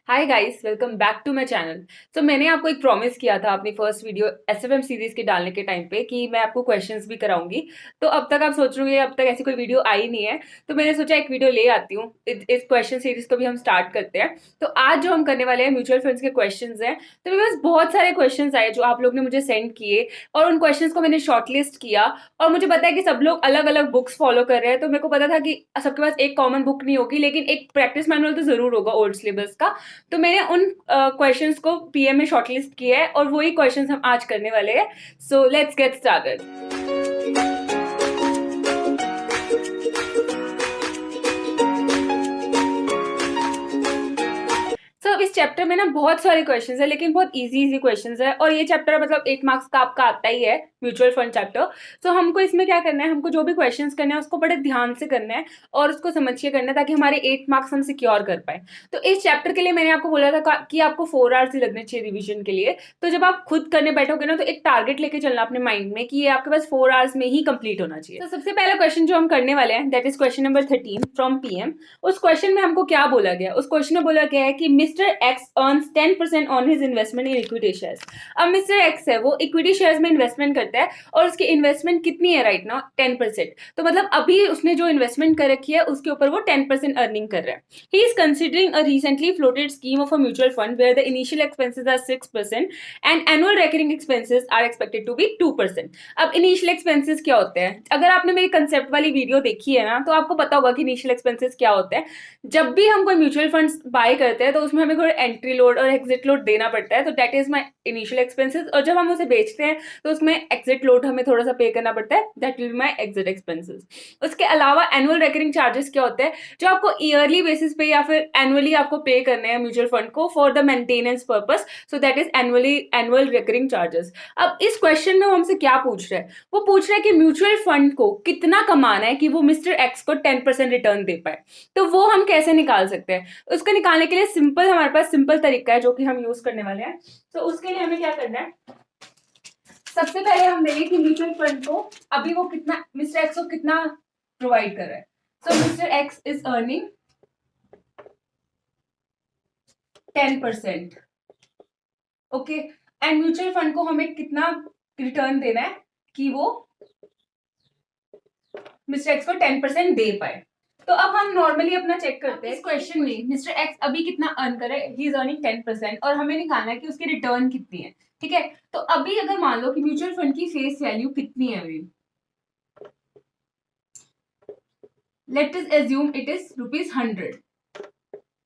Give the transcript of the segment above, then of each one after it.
Hi guys, welcome back to my channel. तो मैंने आपको एक प्रॉमिस किया था अपनी फर्स्ट वीडियो एसएफएम सीरीज के डालने के टाइम पे कि मैं आपको क्वेश्चंस भी कराऊंगी। तो अब तक आप सोच रहे होंगे अब तक ऐसी कोई वीडियो आई नहीं है, तो मैंने सोचा एक वीडियो ले आती हूँ। इस क्वेश्चन सीरीज को भी हम स्टार्ट करते हैं। तो आज जो हम करने वाले हैं म्यूचुअल फंड्स के क्वेश्चंस हैं। तो मेरे पास बहुत सारे क्वेश्चंस आए जो आप लोग ने मुझे सेंड किए, और उन क्वेश्चंस को मैंने शॉर्टलिस्ट किया। और मुझे पता है कि सब लोग अलग अलग बुक्स फॉलो कर रहे हैं, तो मेरे को पता था कि सबके पास एक कॉमन बुक नहीं होगी, लेकिन एक प्रैक्टिस मैनुअल तो जरूर होगा ओल्ड सिलेबस का। तो मैंने उन क्वेश्चंस को पीएम में शॉर्टलिस्ट किया है, और वही क्वेश्चंस हम आज करने वाले हैं। So let's get started. इस चैप्टर में ना बहुत सारे क्वेश्चंस है, लेकिन बहुत इजी इजी क्वेश्चंस है, और ये चैप्टर मतलब 8 मार्क्स का आपका आता ही है, म्यूचुअल फंड चैप्टर। तो हमको इसमें क्या करना है, हमको जो भी क्वेश्चंस करना है उसको बड़े ध्यान से करना है और उसको समझ के करना है, ताकि हमारे 8 मार्क्स हम सिक्योर कर पाए। तो इस चैप्टर के लिए मैंने आपको बोला था कि आपको 4 आवर्स ही लगने चाहिए रिविजन के लिए। तो जब आप खुद करने बैठोगे ना, तो एक टारगेट लेके चलना अपने माइंड में कि ये आपके पास 4 आवर्स में ही कंप्लीट होना चाहिए। तो सबसे पहला क्वेश्चन जो हम करने वाले हैं, that is question number 13 from PM. उस क्वेश्चन में हमको क्या बोला गया, उस क्वेश्चन में बोला गया है कि mister x earns 10% on his investment in equity shares. अब मिस्टर एक्स है, वो इक्विटी शेयर्स में इन्वेस्टमेंट करता है, और उसकी इन्वेस्टमेंट कितनी है राइट नाउ? 10%। तो मतलब अभी उसने जो इन्वेस्टमेंट कर रखी है उसके ऊपर वो 10% अर्निंग कर रहा है। He is considering a recently floated scheme of a mutual fund where the initial expenses are 6% and annual recurring expenses are expected to be 2%। अब इनिशियल एक्सपेंसेस क्या होते हैं? अगर आपने मेरी कंसेप्ट वाली वीडियो देखी है ना, तो आपको पता होगा कि इनिशियल एक्सपेंसेस क्या होते हैं। जब भी हम कोई म्यूचुअल फंड्स बाय करते हैं, तो उसमें हमें कोई एंट्री लोड और एग्जिट लोड देना पड़ता है, तो that is my initial expenses. और जब हम उसे बेचते हैं, तो उसमें एग्जिट लोड हमें थोड़ा सा पे करना पड़ता है, that will be my exit expenses. उसके अलावा एनुअल रिकरिंग चार्जेस क्या होते हैं, जो आपको ईयरली बेसिस पे या फिर एनुअली आपको पे करने हैं म्यूचुअल फंड को for the maintenance purpose. So that is annual recurring charges. अब इस क्वेश्चन में वो हमसे क्या पूछ रहे हैं, वो पूछ रहे हैं कि म्यूचुअल फंड को कितना कमाना है कि वो मिस्टर एक्स को 10% रिटर्न दे पाए। तो वो हम कैसे निकाल सकते हैं? उसको निकालने के लिए सिंपल, हमारे पास सिंपल तरीका है जो कि हम यूज करने वाले हैं। तो उसके लिए हमें क्या करना है, सबसे पहले हम देखें कि म्यूचुअल फंड को अभी वो कितना, मिस्टर एक्स को कितना प्रोवाइड कर रहा है। So mister X is earning 10%। Okay, and mutual fund को हमें कितना रिटर्न देना है कि वो मिस्टर एक्स को 10% दे पाए। तो अब हम नॉर्मली अपना चेक करते हैं। इस क्वेश्चन में मिस्टर एक्स अभी कितना अर्न करे, ही इज अर्निंग 10%, और हमें निकालना है कि उसकी रिटर्न कितनी है। ठीक है, तो अभी अगर मान लो कि म्यूचुअल फंड की फेस वैल्यू कितनी है अभी, let us assume it is ₹100।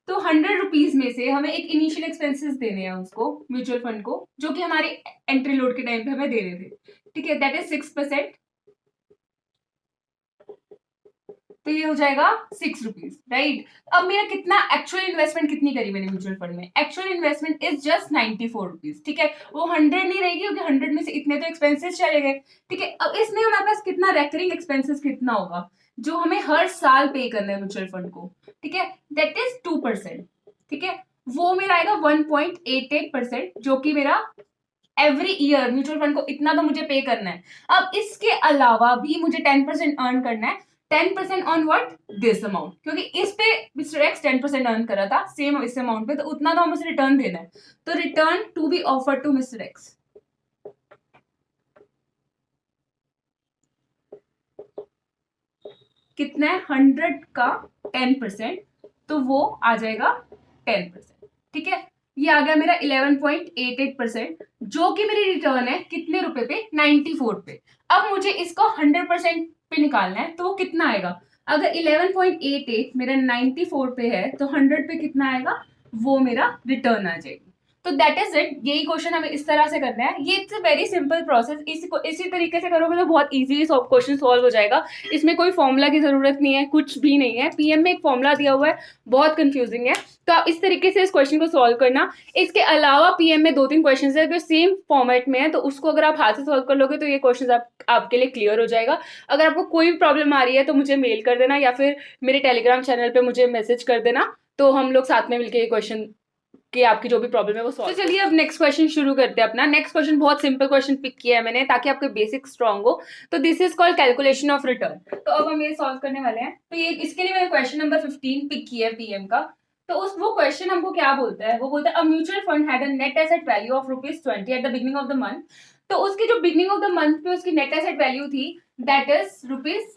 तो 100 रुपीज में से हमें एक इनिशियल एक्सपेंसेस देने हैं उसको, म्यूचुअल फंड को, जो कि हमारे एंट्री लोड के टाइम पे हमें देने थे। ठीक है, दैट इज 6%। तो ये हो जाएगा 6 रुपीज, राइट। अब मेरा कितना एक्चुअल इन्वेस्टमेंट कितनी करी मैंने म्यूचुअल फंड में? Actual investment is just 94 rupees. ठीक है, वो 100 नहीं रहेगी, क्योंकि 100 में से इतने तो एक्सपेंसेस चले गए। ठीक है, अब इसमें हमारे पास कितना रेकरिंग एक्सपेंसेस कितना होगा, जो हमें हर साल पे करना है म्यूचुअल फंड को। ठीक है, दैट इज 2%। ठीक है, वो मेरा आएगा 1.88%, जो कि मेरा एवरी ईयर म्यूचुअल फंड को इतना तो मुझे पे करना है। अब इसके अलावा भी मुझे 10% अर्न करना है। 10% ऑन व्हाट? दिस अमाउंट, क्योंकि इस पे मिस्टर एक्स 10% अर्न कर रहा था सेम इस अमाउंट पे, तो उतना तो हमें उसे रिटर्न देना है। तो return to be offer to mister X कितना है? 100 का 10%, तो वो आ जाएगा 10%। ठीक है, ये आ गया मेरा 11.88%, जो कि मेरी रिटर्न है कितने रुपए पे? 94 पे। अब मुझे इसको 100% पे निकालना है, तो वो कितना आएगा? अगर 11.88 मेरा 94 पे है, तो 100 पे कितना आएगा? वो मेरा रिटर्न आ जाएगी। तो दैट इज इट। यही क्वेश्चन हमें इस तरह से करना है। ये it's a very simple process. इसी तरीके से करोगे तो बहुत इजीली क्वेश्चन सॉल्व हो जाएगा। इसमें कोई फॉर्मूला की जरूरत नहीं है, कुछ भी नहीं है। पीएम में एक फॉर्मूला दिया हुआ है, बहुत कंफ्यूजिंग है। तो आप इस तरीके से इस क्वेश्चन को सॉल्व करना। इसके अलावा पीएम में 2-3 क्वेश्चन है जो सेम फॉर्मेट में है, तो उसको अगर आप हाथ से सॉल्व कर लोगे तो ये क्वेश्चन आपके लिए क्लियर हो जाएगा। अगर आपको कोई भी प्रॉब्लम आ रही है तो मुझे मेल कर देना, या फिर मेरे टेलीग्राम चैनल पे मुझे मैसेज कर देना, तो हम लोग साथ में मिलकर ये क्वेश्चन कि आपकी जो भी प्रॉब्लम है वो सॉल्व। तो चलिए अब नेक्स्ट क्वेश्चन शुरू करते हैं अपना। नेक्स्ट क्वेश्चन बहुत सिंपल क्वेश्चन पिक किया है मैंने, ताकि आपके बेसिक स्ट्रांग हो। तो this is called calculation of return. तो अब हम ये सॉल्व करने वाले हैं। तो ये इसके लिए मैंने क्वेश्चन नंबर 15 पिक किया है पीएम का। तो उस वो क्वेश्चन हमको क्या बोलता है, वो बोलता है अ mutual fund had a net asset value of ₹20 at the beginning of the month. तो उसकी जो बिगिनिंग ऑफ द मंथ पे उसकी नेट एसेट वैल्यू थी दैट इज ₹20।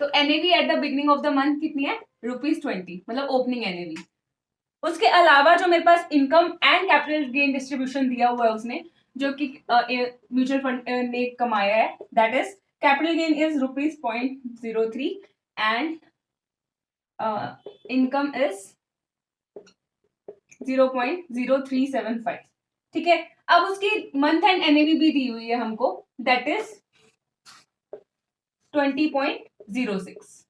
तो NAV at the beginning of the month कितनी है, ₹20, मतलब ओपनिंग एनएवी। उसके अलावा जो मेरे पास income and capital gain distribution दिया हुआ है उसने, जो कि म्यूचुअल फंड ने कमाया है, that is capital gain is ₹0.03 and income is 0.0375। ठीक है, अब उसकी मंथ एंड एनएवी भी दी हुई है हमको, दैट इज 20.06।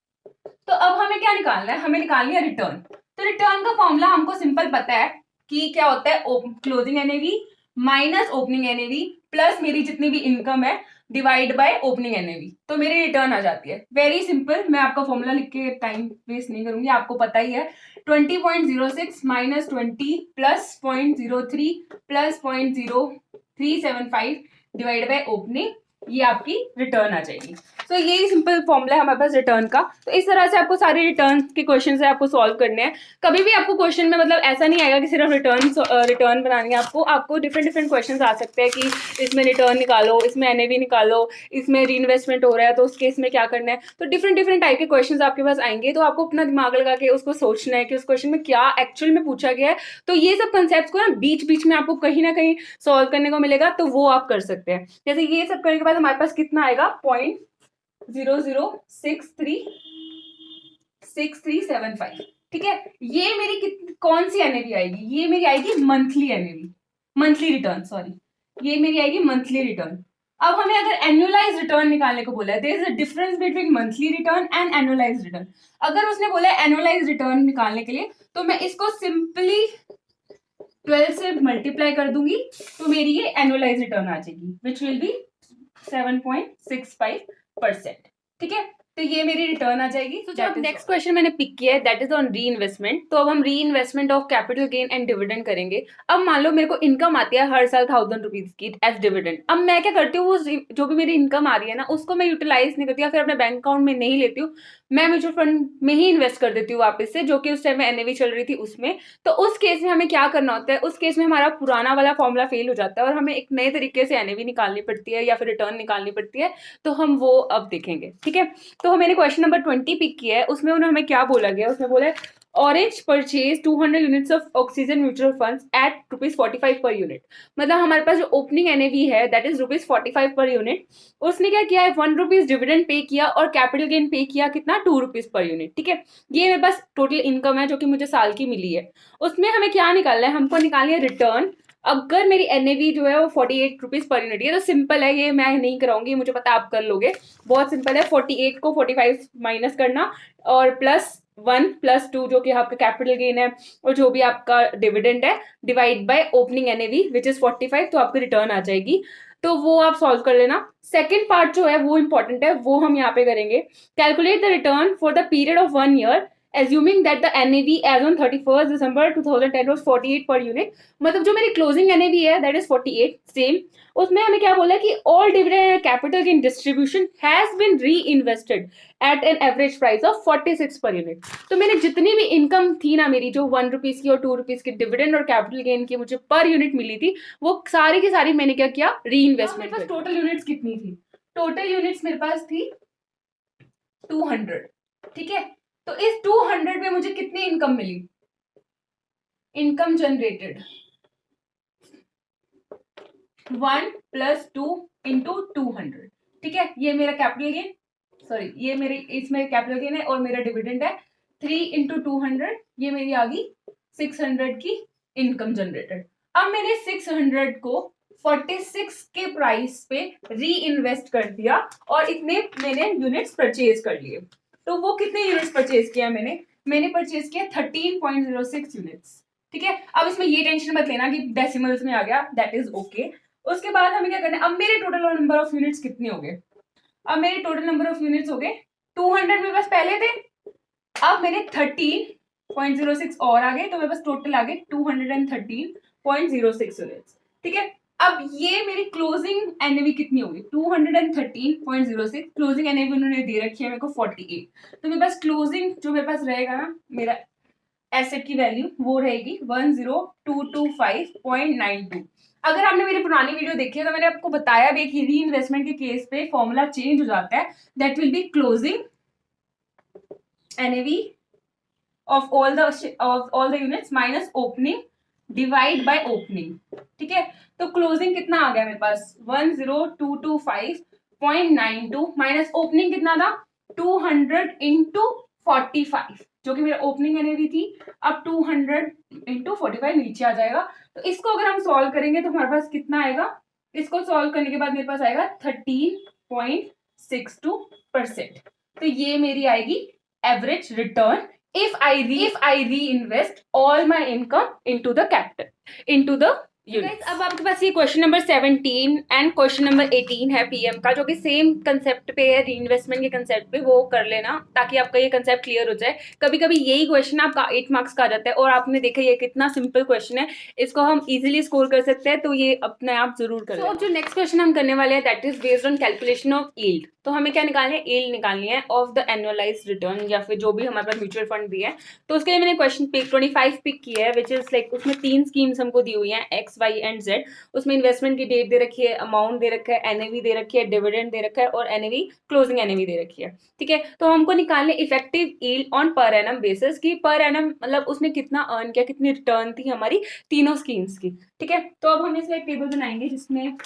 तो अब हमें क्या निकालना है, हमें निकालनी है रिटर्न। तो रिटर्न का फॉर्मूला हमको सिंपल पता है कि क्या होता है, closing NAV minus opening NAV plus मेरी जितनी भी इनकम है डिवाइड बाय ओपनिंग एनएवी, तो मेरी रिटर्न आ जाती है। वेरी सिंपल, मैं आपका फॉर्मूला लिख के टाइम वेस्ट नहीं करूंगी, आपको पता ही है। 20.06 minus 20 plus 0.03 plus 0.0375 divide by opening, ये आपकी रिटर्न आ जाएगी। तो यही सिंपल फॉर्मूला है हमारे पास रिटर्न का। तो इस तरह से आपको सारे रिटर्न के क्वेश्चन है आपको सॉल्व करने हैं। कभी भी आपको क्वेश्चन में मतलब ऐसा नहीं आएगा कि सिर्फ रिटर्न बनानी है, आपको डिफरेंट डिफरेंट क्वेश्चन आ सकते हैं कि इसमें रिटर्न निकालो, इसमें एनएवी निकालो, इसमें री इन्वेस्टमेंट हो रहा है तो उस केस में क्या करना है। तो डिफरेंट डिफरेंट टाइप के क्वेश्चन आपके पास आएंगे, तो आपको अपना दिमाग लगा के उसको सोचना है कि उस क्वेश्चन में क्या एक्चुअल में पूछा गया है। तो ये सब कंसेप्ट को ना बीच बीच में आपको कहीं ना कहीं सॉल्व करने को मिलेगा, तो वो आप कर सकते हैं। जैसे ये सब करने के बाद हमारे पास कितना आएगा, 0.00636375। ठीक है, ये मेरी कौन सी एनएवी आएगी, ये मेरी आएगी monthly NAV, monthly return, sorry, ये मेरी आएगी मंथली रिटर्न। अब हमें अगर एनुअलाइज रिटर्न निकालने को बोला है, there is a difference between monthly return and annualise return. अगर उसने बोला है एनुअलाइज रिटर्न निकालने के लिए, तो मैं इसको सिंपली 12 से मल्टीप्लाई कर दूंगी, तो मेरी ये एनुअलाइज रिटर्न आ जाएगी विच विल बी 7.65%। ठीक है, तो ये मेरी रिटर्न आ जाएगी। तो जो नेक्स्ट क्वेश्चन मैंने पिक किया है दैट इज ऑन री इन्वेस्टमेंट। तो अब हम री investment of capital gain and dividend करेंगे। अब मान लो मेरे को इनकम आती है हर साल ₹1000 की एज डिविडेंड। अब मैं क्या करती हूँ, जो भी मेरी इनकम आ रही है ना, उसको मैं यूटिलाइज नहीं करती या फिर अपने बैंक अकाउंट में नहीं लेती हूँ, मैं म्यूचुअल फंड में ही इन्वेस्ट कर देती हूँ वापस से, जो कि उस टाइम में एनएवी चल रही थी उसमें। तो उस केस में हमें क्या करना होता है, उस केस में हमारा पुराना वाला फॉर्मूला फेल हो जाता है और हमें एक नए तरीके से एनएवी निकालनी पड़ती है या फिर रिटर्न निकालनी पड़ती है। तो हम वो अब देखेंगे। ठीक है, तो मैंने क्वेश्चन नंबर 20 पिक किया है, उसमें उन्होंने हमें क्या बोला गया, उसमें बोला है orange purchase 200 units of oxygen mutual funds at ₹45 per unit. मतलब हमारे पास जो ओपनिंग एनएवी है दैट इज ₹45 पर यूनिट। उसने क्या किया है, ₹1 डिविडेंड पे किया और कैपिटल गेन पे किया कितना, ₹2 पर यूनिट। ठीक है, ये मेरे पास टोटल इनकम है जो कि मुझे साल की मिली है। उसमें हमें क्या निकालना है, हमको निकालनी है रिटर्न। अगर मेरी एनएवी जो है वो ₹48 पर यूनिट है, तो सिंपल है, ये मैं नहीं कराऊंगी, मुझे पता आप कर लोगे, बहुत सिंपल है। 48 को 45 माइनस करना और +1 +2 जो कि आपका कैपिटल गेन है और जो भी आपका डिविडेंड है, divide by opening NAV which is 45, तो आपकी रिटर्न आ जाएगी। तो वो आप सॉल्व कर लेना। सेकेंड पार्ट जो है वो इंपॉर्टेंट है, वो हम यहाँ पे करेंगे। Calculate the return for the period of 1 year assuming that the NAV as on 31st December 2010 was 48 पर यूनिट। मतलब जो मेरी क्लोजिंग NAV है दैट इज 48 सेम। उसमें हमें क्या बोला कि all dividend and capital gain distribution has been reinvested at an average price of 46 per unit. तो मैंने जितनी भी इनकम थी ना मेरी, जो ₹1 की और ₹2 की डिविडेंड और कैपिटल गेन की मुझे पर यूनिट मिली थी, वो सारी की सारी मैंने क्या किया, री इन्वेस्टमेंट। मेरे पास टोटल यूनिट्स कितनी थी, टोटल यूनिट्स मेरे पास थी 200। ठीक है, तो इस 200 में मुझे कितनी इनकम मिली, इनकम जनरेटेड 1 + 2 × 200। ठीक है, ये मेरा कैपिटल गेन, सॉरी ये मेरी इसमें कैपिटल गेन है और मेरा डिविडेंड है 3 × 200, ये मेरी आ गई 600 की इनकम जनरेटेड। अब मैंने 600 को 46 के प्राइस पे री इन्वेस्ट कर दिया और इतने मैंने यूनिट्स परचेज कर लिए। तो वो कितने यूनिट्स परचेज किया मैंने परचेज किया 13.06 यूनिट्स। ठीक है, अब इसमें ये टेंशन मत लेना कि डेसिमल्स में आ गया, दैट इज ओके। उसके बाद हमें क्या करना है, अब मेरे टोटल नंबर ऑफ यूनिट्स कितने हो गए, अब मेरे टोटल नंबर ऑफ यूनिट्स हो गए 200 में बस पहले थे, अब मैंने 13.06 और आ गए, तो मेरे पास टोटल आ गए 213.06 यूनिट्स। ठीक है, अब ये मेरी क्लोजिंग एनएवी कितनी होगी, 213.06। क्लोजिंग एनएवी उन्होंने दे रखी है मेरे को 48, तो मेरे पास क्लोजिंग जो मेरे पास रहेगा ना, मेरा एसेट की वैल्यू वो रहेगी 10225.92। अगर आपने मेरी पुरानी वीडियो देखी है तो मैंने आपको बताया भी कि री इन्वेस्टमेंट के केस पे फॉर्मूला चेंज हो जाता है, that will be closing NAV of all the units minus opening divide by opening. ठीक है, तो क्लोजिंग कितना आ गया मेरे पास 10225.92 माइनस ओपनिंग कितना था 200 इंटू 45, जो कि मेरा ओपनिंग एनएवी थी। अब 200 इंटू 45 नीचे आ जाएगा। तो इसको अगर हम सॉल्व करेंगे तो हमारे पास कितना आएगा, इसको सॉल्व करने के बाद मेरे पास आएगा 13.62%। तो ये मेरी आएगी average return if I reinvest all my income into the capital, into the units। अब आपके पास ये question number 17 and question number 18 है पीएम का, जो कि सेम कंसेप्ट पे है, रीइन्वेस्टमेंट के कंसेप्ट पे, वो कर लेना ताकि आपका ये कंसेप्ट क्लियर हो जाए। कभी कभी यही क्वेश्चन आपका 8 मार्क्स का आ जाता है और आपने देखा ये कितना सिंपल क्वेश्चन है, इसको हम इजीली स्कोर कर सकते हैं, तो ये अपने आप जरूर करें। अब जो नेक्स्ट क्वेश्चन हम करने वाले हैं that is based on calculation of yield. तो हमें क्या निकालना है, यील्ड निकालनी है ऑफ द एनुअलाइज्ड रिटर्न, या फिर जो भी हमारे पास म्यूचुअल फंड भी है। तो उसके लिए मैंने क्वेश्चन 25 पिक किया है, विच इज लाइक उसमें 3 स्कीम्स हमको दी हुई हैं, एक्स वाई एंड जेड। उसमें इन्वेस्टमेंट की डेट दे रखी है, अमाउंट दे रखा है, एनएवी दे रखी है, डिविडेंड दे रखा है और एनएवी क्लोजिंग एनएवी दे रखी है। ठीक है, तो हमको निकालने effective yield on per annum basis की पर एनम मतलब उसने कितना अर्न किया, कितनी रिटर्न थी हमारी तीनों स्कीम्स की। ठीक है, तो अब हम इसमें एक टेबल बनाएंगे जिसमें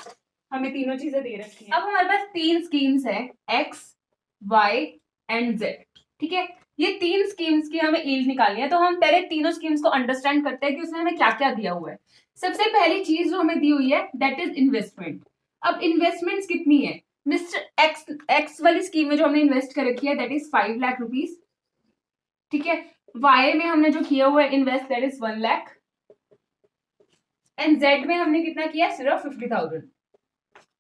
हमें तीनों चीजें दे रखी है। अब हमारे पास 3 स्कीम्स है, एक्स वाई एंड जेड। ठीक है, ये 3 स्कीम्स की हमें यील्ड निकालनी है। तो हम पहले तीनों स्कीम्स को अंडरस्टैंड करते हैं कि उसमें हमें क्या क्या दिया हुआ है। सबसे पहली चीज जो हमें दी हुई है दैट इज इन्वेस्टमेंट। अब इन्वेस्टमेंट्स कितनी है, मिस्टर एक्स वाली स्कीम में जो हमने इन्वेस्ट कर रखी है दैट इज 5 लाख रुपीज। ठीक है, वाई में हमने जो किया हुआ है invest that is 1 lakh and Z में हमने कितना किया, सिर्फ 50,000।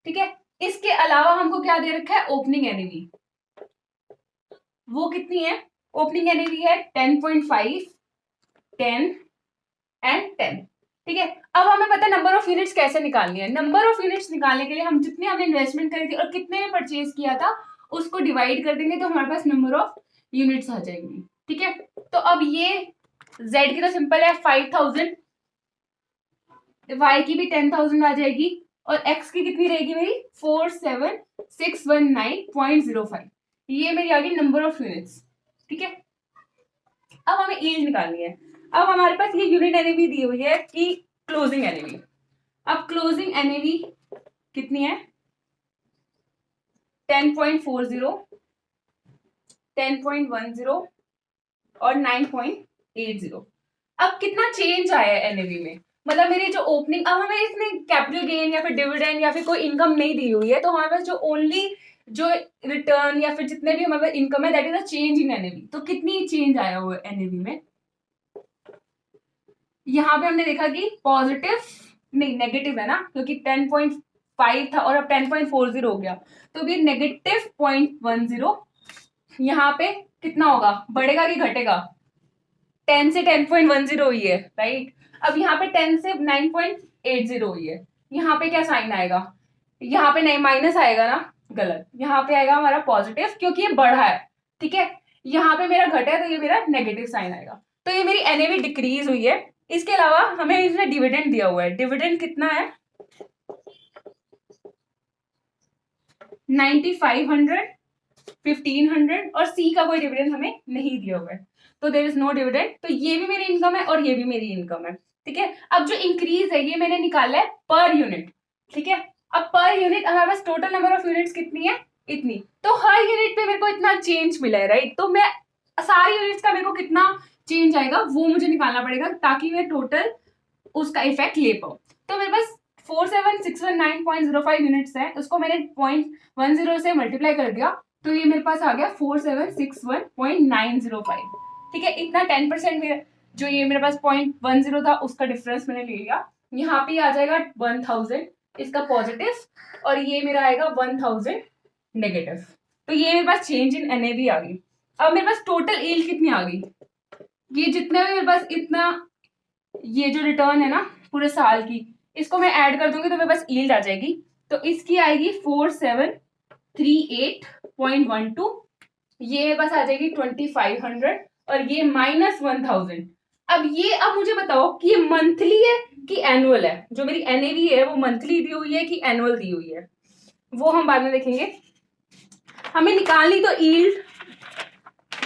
ठीक है, इसके अलावा हमको क्या दे रखा है, ओपनिंग एनएवी। वो कितनी है, ओपनिंग एनएवी है 10.5, 10 एंड 10। ठीक है, अब हमें पता है नंबर ऑफ यूनिट्स कैसे निकालनी है। नंबर ऑफ यूनिट्स निकालने के लिए हम जितने हमने इन्वेस्टमेंट करी थी और कितने में परचेज किया था उसको डिवाइड कर देंगे तो हमारे पास नंबर ऑफ यूनिट्स आ जाएंगी। ठीक है, तो अब ये जेड की तो सिंपल है 5,000, वाई की भी 10,000 आ जाएगी और एक्स की कितनी रहेगी मेरी 47619.05। ये मेरी आ गई नंबर ऑफ यूनिट्स। ठीक है, अब हमें यील्ड निकालनी है। अब हमारे पास ये यूनिट एनएवी दी हुई है कि क्लोजिंग एनएवी। अब क्लोजिंग एनएवी कितनी है 10.40, 10.10 और 9.80। अब कितना चेंज आया है एनएवी में, मतलब मेरी जो ओपनिंग, अब हमें इसमें कैपिटल गेन या फिर डिविडेंड या फिर कोई इनकम नहीं दी हुई है, तो हमारे पास जो ओनली जो रिटर्न या फिर जितने भी हमारे पास इनकम है that is a change in NAV. तो कितनी चेंज आया हुआ है एनएवी में, यहाँ पे हमने देखा कि पॉजिटिव नहीं नेगेटिव है ना, क्योंकि 10.5 था और अब 10.40 हो गया, तो भी नेगेटिव 0.10। यहाँ पे कितना होगा, बढ़ेगा कि घटेगा, 10 से 10.10 हुई है राइट। अब यहाँ पे 10 से 9.80 हुई है, यहाँ पे क्या साइन आएगा, यहाँ पे नहीं माइनस आएगा ना, गलत, यहाँ पे आएगा हमारा पॉजिटिव क्योंकि ये बढ़ा है। ठीक है, यहाँ पे मेरा घटा है तो ये मेरा नेगेटिव साइन आएगा, तो ये मेरी एनएवी डिक्रीज हुई है। इसके अलावा हमें इसमें डिविडेंड दिया हुआ है, डिविडेंड कितना है 9,500, 1,500 और सी का कोई डिविडेंड हमें नहीं दिया हुआ है, तो देयर इज नो डिविडेंड। तो ये भी मेरी इनकम है और ये भी मेरी इनकम है। ठीक है, अब जो इंक्रीज है ये मैंने निकाला है पर यूनिट। ठीक है, अब पर यूनिट हमारे पास टोटल नंबर ऑफ यूनिट्स कितनी है, इतनी, तो हर यूनिट पे मेरे को इतना चेंज मिला है राइट। तो मैं सारी यूनिट्स का मेरे को कितना चेंज आएगा वो मुझे निकालना पड़ेगा ताकि मैं टोटल उसका इफेक्ट ले पाऊं। तो मेरे पास 47619.05 यूनिट्स है, उसको मैंने 0.10 से मल्टीप्लाई कर दिया तो ये मेरे पास आ गया 4761.905। ठीक है, इतना 10% मेरा जो ये मेरे पास 0.10 था उसका डिफरेंस मैंने ले लिया। यहाँ पे आ जाएगा 1000 इसका पॉजिटिव और ये मेरा आएगा 1000 नेगेटिव। तो ये मेरे पास चेंज इन एनएवी आ गई। अब मेरे पास टोटल यील्ड कितनी आ गई, ये जितना भी मेरे पास इतना ये जो रिटर्न है ना पूरे साल की, इसको मैं ऐड कर दूंगी तो मेरे पास यील्ड आ जाएगी। तो इसकी आएगी 4738.12, ये मेरे पास आ जाएगी 2500 और ये -1000 अब मुझे बताओ कि ये मंथली है कि एनुअल है। जो मेरी एनएवी है वो मंथली दी हुई है कि एनुअल दी हुई है, वो हम बाद में देखेंगे। हमें निकालनी तो यील्ड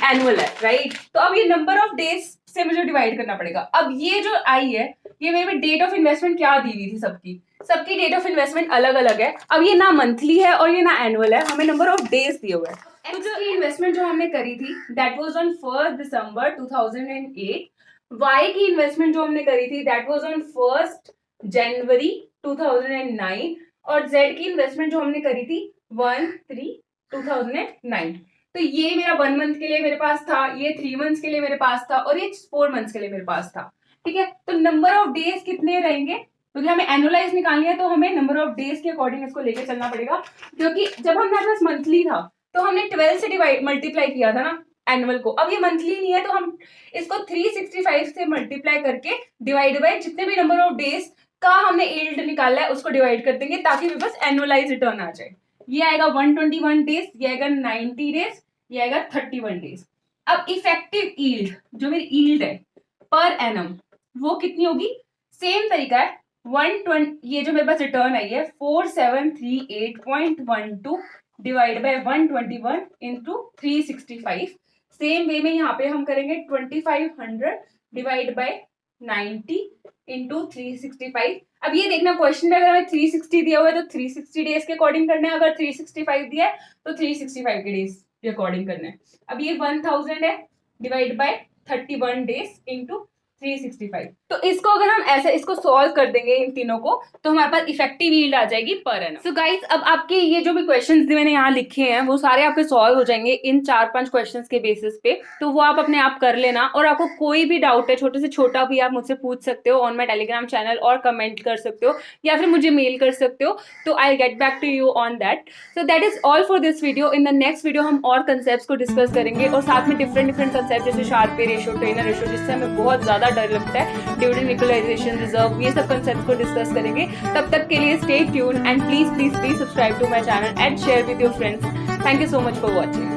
एनुअल है, राइट। तो अब ये नंबर ऑफ डेज से मुझे डिवाइड करना पड़ेगा। अब ये जो आई है, ये मेरे डेट ऑफ इन्वेस्टमेंट क्या दी हुई थी, सबकी डेट ऑफ इन्वेस्टमेंट अलग अलग है। अब ये ना मंथली है और ये ना एनुअल है, हमें नंबर ऑफ डेज दिए हुए हैं। तो जो इन्वेस्टमेंट जो हमने करी थी that was on 1 December 2008। Y की इन्वेस्टमेंट जो हमने करी थी दैट वाज ऑन 1 जनवरी 2009। और जेड की इन्वेस्टमेंट जो हमने करी थी 1/3/2009। तो ये मेरा 1 मंथ के लिए मेरे पास था, ये 3 मंथ्स के लिए मेरे पास था, और ये 4 मंथ्स के लिए मेरे पास था, ठीक है। तो नंबर ऑफ डेज कितने रहेंगे, क्योंकि हमें एनुअलाइज निकालनी है तो हमें नंबर ऑफ डेज के अकॉर्डिंग इसको लेके चलना पड़ेगा। क्योंकि जब हमारे पास मंथली था तो हमने 12 से मल्टीप्लाई किया था ना एनुअल को। अब ये मंथली नहीं है तो हम इसको 365 से मल्टीप्लाई करके डिवाइड बाय जितने भी नंबर ऑफ डेज का हमने यील्ड निकाला है उसको डिवाइड कर देंगे, ताकि मेरे पास एनुअलाइज रिटर्न आ जाए। ये आएगा 121 डेज, ये आएगा 90 डेज, ये आएगा 31 डेज। अब इफेक्टिव यील्ड जो मेरी यील्ड है पर एनम वो कितनी होगी, सेम तरीका है 120, ये जो मेरे पास रिटर्न आई है 4738.12 divide by 121 into 365। Same way में यहाँ पे हम करेंगे 2500 डिवाइड बाय 90 इंटू 365। अब ये देखना क्वेश्चन में अगर हमें 360 दिया हुआ है तो 360 डेज के अकॉर्डिंग करना है, अगर 365 दिया है तो 365 के डेज के अकॉर्डिंग करना है। अब ये 1000 है डिवाइड बाय 31 डेज इंटू 365। तो इसको अगर हम ऐसे इसको सॉल्व कर देंगे इन तीनों को तो हमारे पास इफेक्टिव यील्ड आ जाएगी पर एनम। सो गाइस, अब आपके ये जो भी क्वेश्चंस मैंने यहाँ लिखे हैं वो सारे आपके सॉल्व हो जाएंगे इन 4-5 क्वेश्चंस के बेसिस पे। तो वो आप अपने आप कर लेना, और आपको कोई भी डाउट है छोटे से छोटा भी आप मुझसे पूछ सकते हो ऑन माई टेलीग्राम चैनल, और कमेंट कर सकते हो या फिर मुझे मेल कर सकते हो। तो I get back to you on that. So that is all for this video. In the next video हम और कंसेप्ट को डिस्कस करेंगे, और साथ में डिफरेंट कंसेप्ट जैसे शार्पे रेशो, टेनर रेशो, जिससे हमें बहुत ज्यादा डर लगता है, डिविडेंड इक्वलाइजेशन, रिजर्व, ये सब कंसेप्ट को डिस्कस करेंगे। तब तक के लिए stay tune and please subscribe to my channel and share with your friends. Thank you so much for watching.